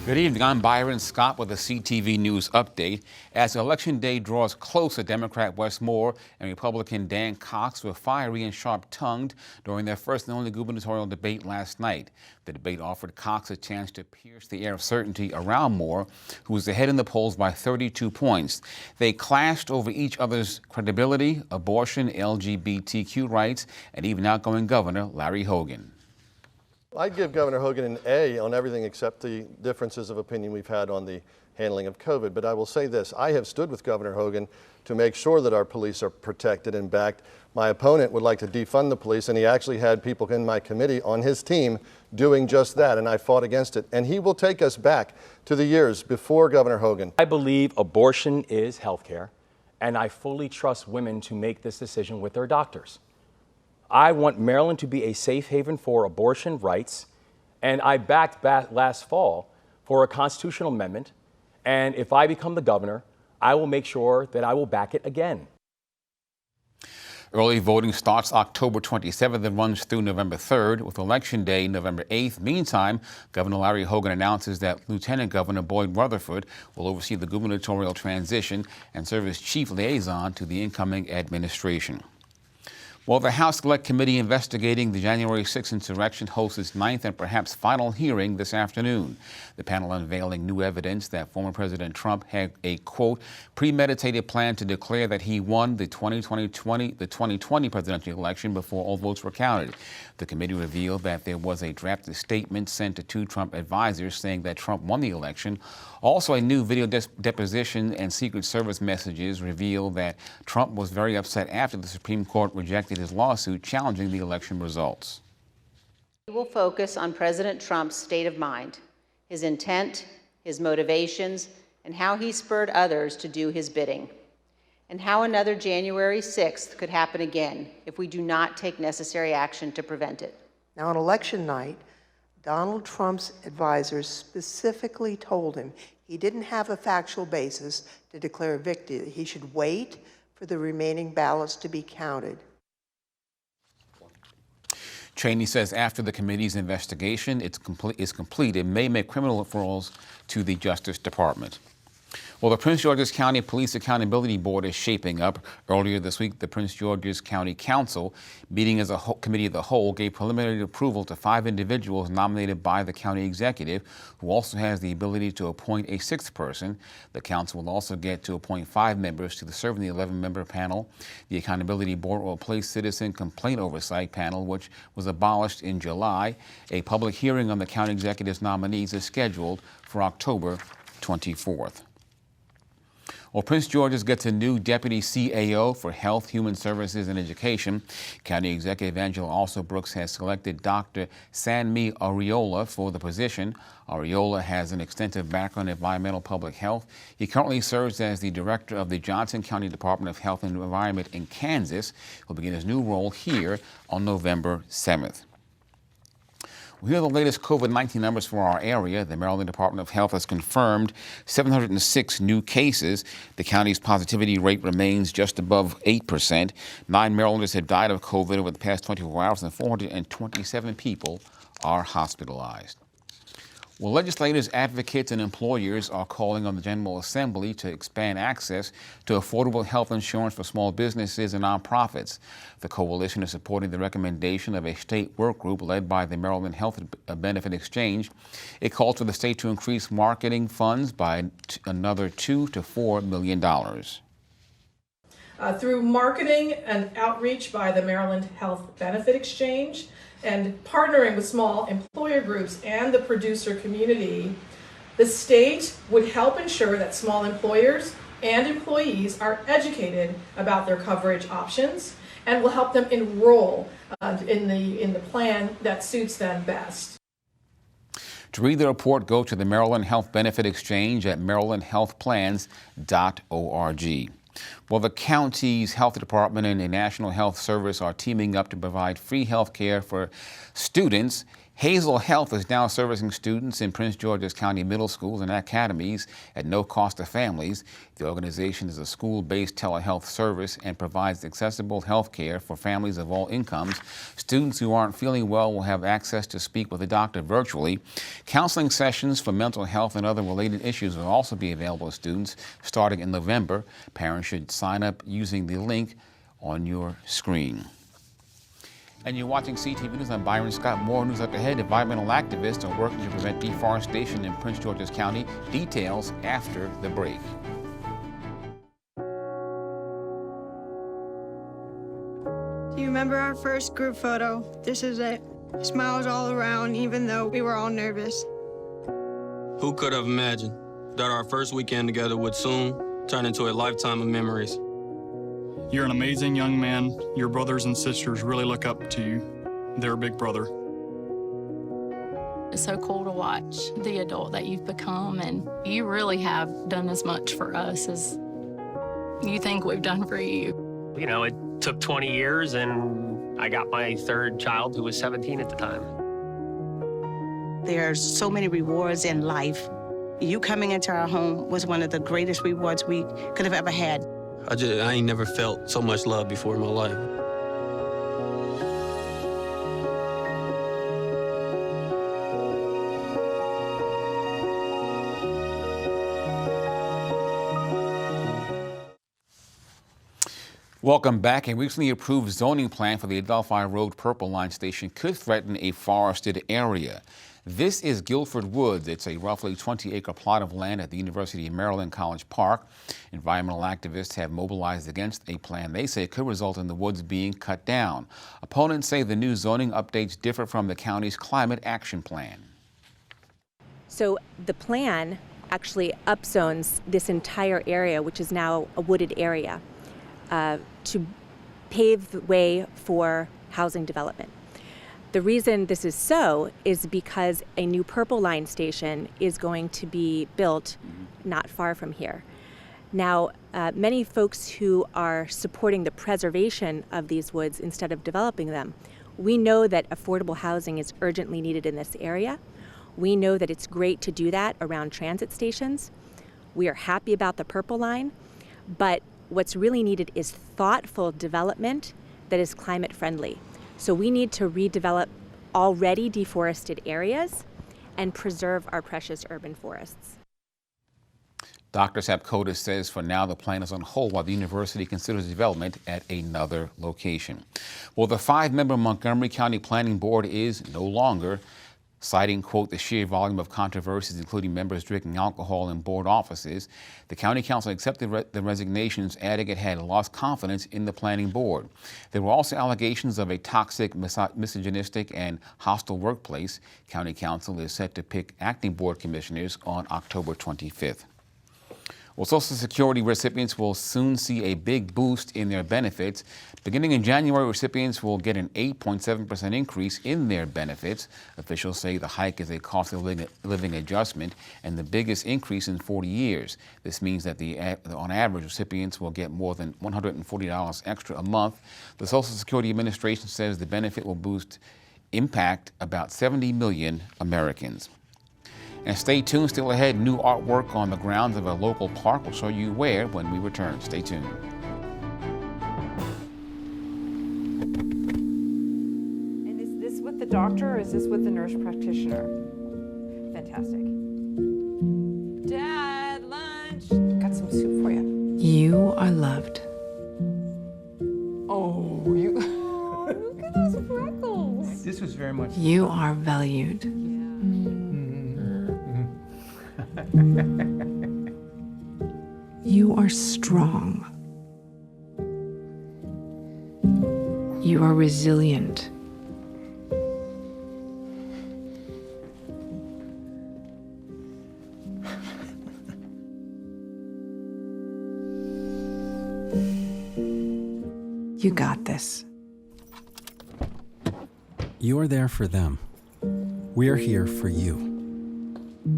Good evening. I'm Byron Scott with a CTV News update. As Election Day draws closer, Democrat Wes Moore and Republican Dan Cox were fiery and sharp-tongued during their first and only gubernatorial debate last night. The debate offered Cox a chance to pierce the air of certainty around Moore, who was ahead in the polls by 32 points. They clashed over each other's credibility, abortion, LGBTQ rights, and even outgoing Governor Larry Hogan. I'd give Governor Hogan an A on everything except the differences of opinion we've had on the handling of COVID. But I will say this, I have stood with Governor Hogan to make sure that our police are protected and backed. My opponent would like to defund the police, and he actually had people in my committee on his team doing just that, and I fought against it. And he will take us back to the years before Governor Hogan. I believe abortion is health care, and I fully trust women to make this decision with their doctors. I want Maryland to be a safe haven for abortion rights, and I backed back last fall for a constitutional amendment, and if I become the governor, I will make sure that I will back it again. Early voting starts October 27th and runs through November 3rd, with Election Day November 8th. Meantime, Governor Larry Hogan announces that Lieutenant Governor Boyd Rutherford will oversee the gubernatorial transition and serve as chief liaison to the incoming administration. Well, the House Select Committee investigating the January 6th insurrection hosts its ninth and perhaps final hearing this afternoon. The panel unveiling new evidence that former President Trump had a, quote, premeditated plan to declare that he won the 2020 presidential election before all votes were counted. The committee revealed that there was a drafted statement sent to two Trump advisors saying that Trump won the election. Also, a new video deposition and Secret Service messages reveal that Trump was very upset after the Supreme Court rejected his lawsuit challenging the election results. We will focus on President Trump's state of mind, his intent, his motivations, and how he spurred others to do his bidding, and how another January 6th could happen again if we do not take necessary action to prevent it. Now, on election night, Donald Trump's advisors specifically told him he didn't have a factual basis to declare victory. He should wait for the remaining ballots to be counted. Cheney says after the committee's investigation is complete, it may make criminal referrals to the Justice Department. Well, the Prince George's County Police Accountability Board is shaping up. Earlier this week, the Prince George's County Council, meeting as a committee of the whole, gave preliminary approval to 5 individuals nominated by the county executive, who also has the ability to appoint a 6th person. The council will also get to appoint 5 members to serve in the 11-member panel. The Accountability Board will replace Citizen Complaint Oversight Panel, which was abolished in July. A public hearing on the county executive's nominees is scheduled for October 24th. Well, Prince George's gets a new deputy CAO for Health, Human Services, and Education. County Executive Angela Alsop-Brooks has selected Dr. Sanmi Ariola for the position. Ariola has an extensive background in environmental public health. He currently serves as the director of the Johnson County Department of Health and Environment in Kansas. He'll begin his new role here on November 7th. Here are the latest COVID-19 numbers for our area. The Maryland Department of Health has confirmed 706 new cases. The county's positivity rate remains just above 8%. 9 Marylanders have died of COVID over the past 24 hours, and 427 people are hospitalized. Well, legislators, advocates, and employers are calling on the General Assembly to expand access to affordable health insurance for small businesses and nonprofits. The coalition is supporting the recommendation of a state work group led by the Maryland Health Benefit Exchange. It calls for the state to increase marketing funds by another $2 to $4 million. Through marketing and outreach by the Maryland Health Benefit Exchange and partnering with small employer groups and the producer community, the state would help ensure that small employers and employees are educated about their coverage options and will help them enroll in the plan that suits them best. To read the report, go to the Maryland Health Benefit Exchange at marylandhealthplans.org. Well, the county's health department and the National Health Service are teaming up to provide free health care for students Hazel Health is now servicing students in Prince George's County middle schools and academies at no cost to families. The organization is a school-based telehealth service and provides accessible health care for families of all incomes. Students who aren't feeling well will have access to speak with a doctor virtually. Counseling sessions for mental health and other related issues will also be available to students starting in November. Parents should sign up using the link on your screen. And you're watching CTV News. I'm Byron Scott. More news up ahead. Environmental activists are working to prevent deforestation in Prince George's County. Details after the break. Do you remember our first group photo? This is it. Smiles all around, even though we were all nervous. Who could have imagined that our first weekend together would soon turn into a lifetime of memories? You're an amazing young man. Your brothers and sisters really look up to you. They're a big brother. It's so cool to watch the adult that you've become, and you really have done as much for us as you think we've done for you. You know, it took 20 years, and I got my third child who was 17 at the time. There's so many rewards in life. You coming into our home was one of the greatest rewards we could have ever had. I ain't never felt so much love before in my life. Welcome back. A recently approved zoning plan for the Adelphi Road Purple Line station could threaten a forested area. This is Guilford Woods. It's a roughly 20-acre plot of land at the University of Maryland College Park. Environmental activists have mobilized against a plan they say could result in the woods being cut down. Opponents say the new zoning updates differ from the county's climate action plan. So the plan actually upzones this entire area, which is now a wooded area, to pave the way for housing development. The reason this is so is because a new Purple Line station is going to be built not far from here. Now, many folks who are supporting the preservation of these woods instead of developing them, we know that affordable housing is urgently needed in this area. We know that it's great to do that around transit stations. We are happy about the Purple Line, but what's really needed is thoughtful development that is climate friendly. So we need to redevelop already deforested areas and preserve our precious urban forests. Dr. Sapkotis says for now the plan is on hold while the university considers development at another location. Well, the 5-member Montgomery County Planning Board is no longer, citing, quote, the sheer volume of controversies, including members drinking alcohol in board offices. The county council accepted the resignations, adding it had lost confidence in the planning board. There were also allegations of a toxic, misogynistic, and hostile workplace. County council is set to pick acting board commissioners on October 25th. Well, Social Security recipients will soon see a big boost in their benefits. Beginning in January, recipients will get an 8.7% increase in their benefits. Officials say the hike is a cost of living adjustment and the biggest increase in 40 years. This means that on average, recipients will get more than $140 extra a month. The Social Security Administration says the benefit will impact about 70 million Americans. And stay tuned, still ahead, new artwork on the grounds of a local park. We'll show you where when we return. Stay tuned. And is this with the doctor or is this with the nurse practitioner? Fantastic. Dad, lunch. Got some soup for you. You are loved. Oh, you. Look at those freckles. This was very much. You are valued. You are strong. You are resilient. You got this. You're there for them. We're here for you.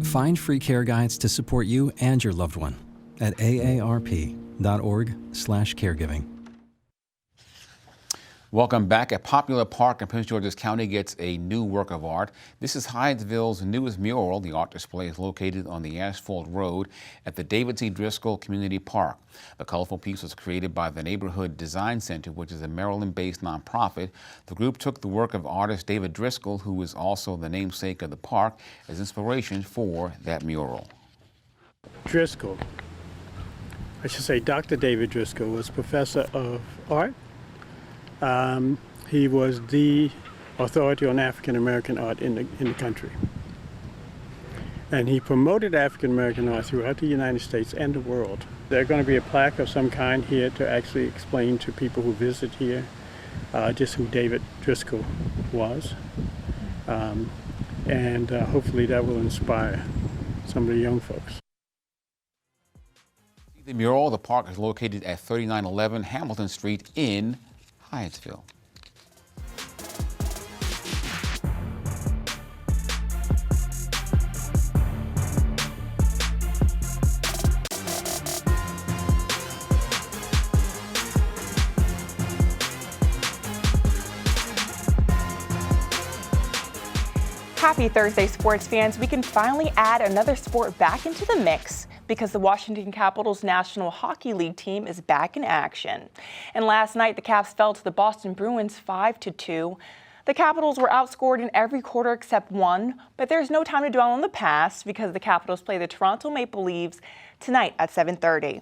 Find free care guides to support you and your loved one at aarp.org/caregiving. Welcome back. A popular park in Prince George's County gets a new work of art. This is Hyattsville's newest mural. The art display is located on the asphalt road at the David C. Driscoll Community Park. The colorful piece was created by the Neighborhood Design Center, which is a Maryland-based nonprofit. The group took the work of artist David Driscoll, who is also the namesake of the park, as inspiration for that mural. Driscoll, I should say Dr. David Driscoll, was professor of art. He was the authority on African American art in the country. And he promoted African American art throughout the United States and the world. There's going to be a plaque of some kind here to actually explain to people who visit here just who David Driscoll was. And hopefully that will inspire some of the young folks. The mural, the park is located at 3911 Hamilton Street in Hyattsville. Happy Thursday, sports fans. We can finally add another sport back into the mix because the Washington Capitals National Hockey League team is back in action. And last night, the Caps fell to the Boston Bruins 5-2. The Capitals were outscored in every quarter except one, but there's no time to dwell on the past because the Capitals play the Toronto Maple Leafs tonight at 7:30.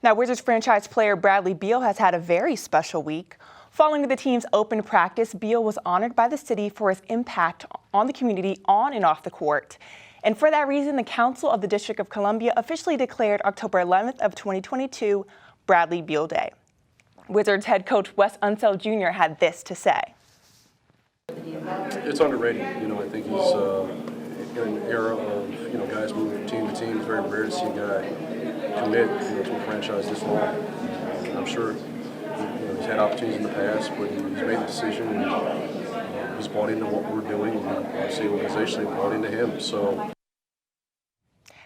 Now, Wizards franchise player Bradley Beal has had a very special week. Following the team's open practice, Beal was honored by the city for his impact on the community on and off the court. And for that reason, the Council of the District of Columbia officially declared October 11th of 2022 Bradley Beal Day. Wizards head coach Wes Unseld Jr. had this to say. It's underrated. I think he's in an era of, guys moving from team to team. It's very rare to see a guy commit to a franchise this long. I'm sure he's had opportunities in the past, but he's made the decision and he's bought into what we're doing, and obviously organizationally bought into him. So.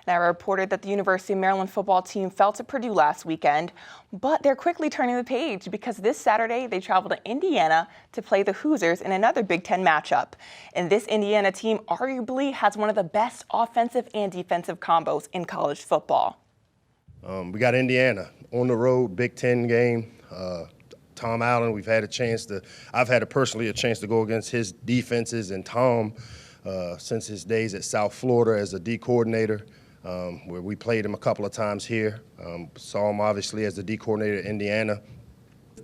Now, I reported that the University of Maryland football team fell to Purdue last weekend, but they're quickly turning the page because this Saturday they travel to Indiana to play the Hoosiers in another Big Ten matchup. And this Indiana team arguably has one of the best offensive and defensive combos in college football. We got Indiana on the road, Big Ten game. Tom Allen, I've had personally a chance to go against his defenses, and Tom, since his days at South Florida as a D coordinator, where we played him a couple of times here. Saw him obviously as the D coordinator at Indiana.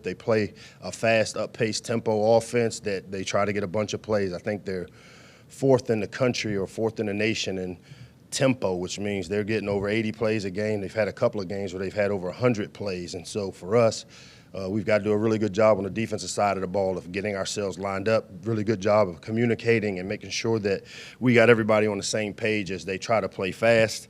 They play a fast, up-paced tempo offense that they try to get a bunch of plays. I think they're fourth in the country or fourth in the nation in tempo, which means they're getting over 80 plays a game. They've had a couple of games where they've had over 100 plays. And so for us, we've got to do a really good job on the defensive side of the ball of getting ourselves lined up, really good job of communicating and making sure that we got everybody on the same page as they try to play fast.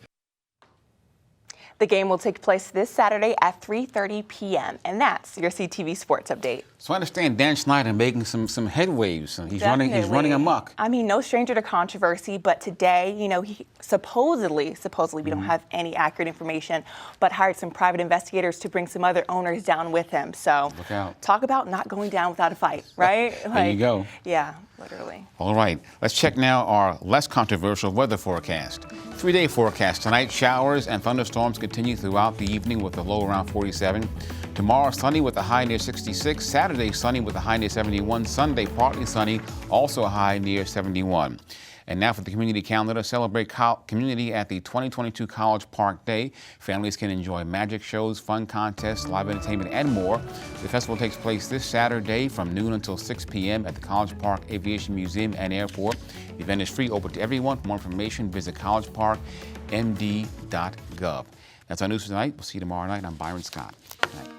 The game will take place this Saturday at 3:30 p.m. And that's your CTV Sports Update. So I understand Dan Snyder making some headwaves. He's running amok. I mean, no stranger to controversy, but today, he supposedly we don't have any accurate information, but hired some private investigators to bring some other owners down with him. So look out. Talk about not going down without a fight, right? There you go. Yeah, literally. All right, let's check now our less controversial weather forecast. 3-day forecast tonight: showers and thunderstorms continue throughout the evening with a low around 47. Tomorrow, sunny with a high near 66. Saturday, sunny with a high near 71. Sunday, partly sunny, also a high near 71. And now for the community calendar. Celebrate community at the 2022 College Park Day. Families can enjoy magic shows, fun contests, live entertainment, and more. The festival takes place this Saturday from noon until 6 p.m. at the College Park Aviation Museum and Airport. The event is free, open to everyone. For more information, visit collegeparkmd.gov. That's our news for tonight. We'll see you tomorrow night. I'm Byron Scott. Good night.